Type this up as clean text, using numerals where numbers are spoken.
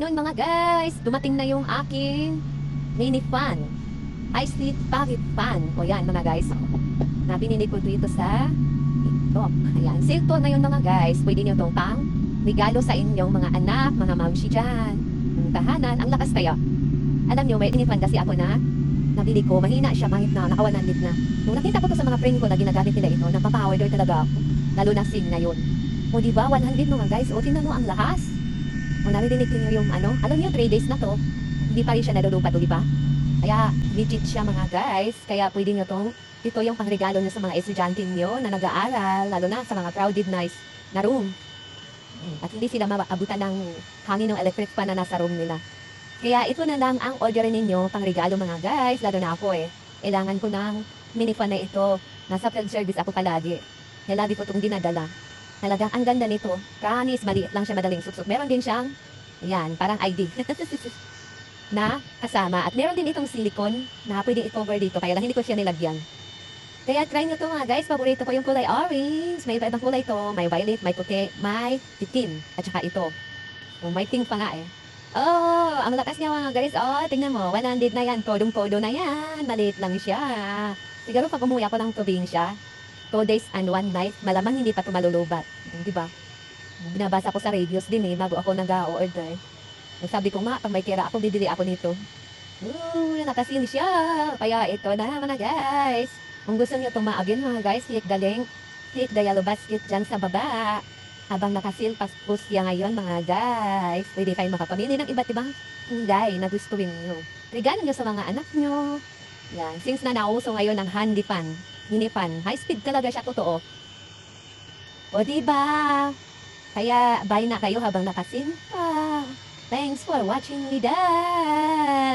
Ngayon mga guys, dumating na yung aking mini fan. High-speed pocket fan. O yan mga guys. Na binili ko dito sa TikTok. Ayan, sale to na yun mga guys. Pwede nyo itong pang regalo sa inyong mga anak, mga mamsi dyan. Ang tahanan, ang lakas kaya. Alam nyo, may mini fan kasi ako na nabili ko. Mahina siya, mahit na, naka 100 na. Nung nakita ko to sa mga friend ko na ginagamit nila ito, napapower door talaga ako. Lalo na SIM ngayon. O diba, 100 mga guys. O tingnan mo ang lakas. O narinig niyo yung ano, alam niyo 3 days na to, hindi pa rin siya nalulupat, o diba? Kaya legit siya mga guys, kaya pwede niyo tong, ito yung pangregalo niyo sa mga estudyante niyo na nag-aaral, lalo na sa mga crowded na room. At hindi sila maabutan ng hangin ng electric fan na nasa room nila. Kaya ito na lang ang orderin ninyo, pangregalo mga guys, lalo na ako kailangan ko ng mini fan na ito, nasa field service ako palagi. Kaya lagi ko itong dinadala. Talagang ang ganda nito. Promise, maliit lang siya, madaling suksok. Meron din siyang, yan, parang ID. na kasama. At meron din itong silicone na pwedeng i-cover dito. Kaya lang hindi ko siya nilagyan. Kaya try nyo to mga guys. Paborito ko yung kulay orange. May iba-ibang kulay to. May violet, may puti, may itim. At saka ito. Oh, may pink pa nga Oh, ang lakas niya mga guys. Oh, tingnan mo. 100 na yan. Kodong-kodo na yan. Maliit lang siya. Siguro pag umuwi ako ng tubing siya, 2 days and 1 night, malamang hindi pa ito malulubat. Diba? Binabasa ko sa radios din bago ako nag-order. Sabi ko nga, pag may tira ako, bibili ako nito. Nakasil siya. Kaya ito na mga guys. Kung gusto niyo itong maagin mga guys, click the link. Click the yellow basket dyan sa baba. Habang nakasil paspos siya ngayon mga guys. Pwede kayo makapamili ng iba't ibang gay na gustuin nyo. Regalo nyo sa mga anak nyo. Yan. Since na nauso ngayon ng handy fan, mini fan, high speed talaga siya, totoo. O diba? Kaya buy na kayo habang nakasimpa. Thanks for watching me, guys.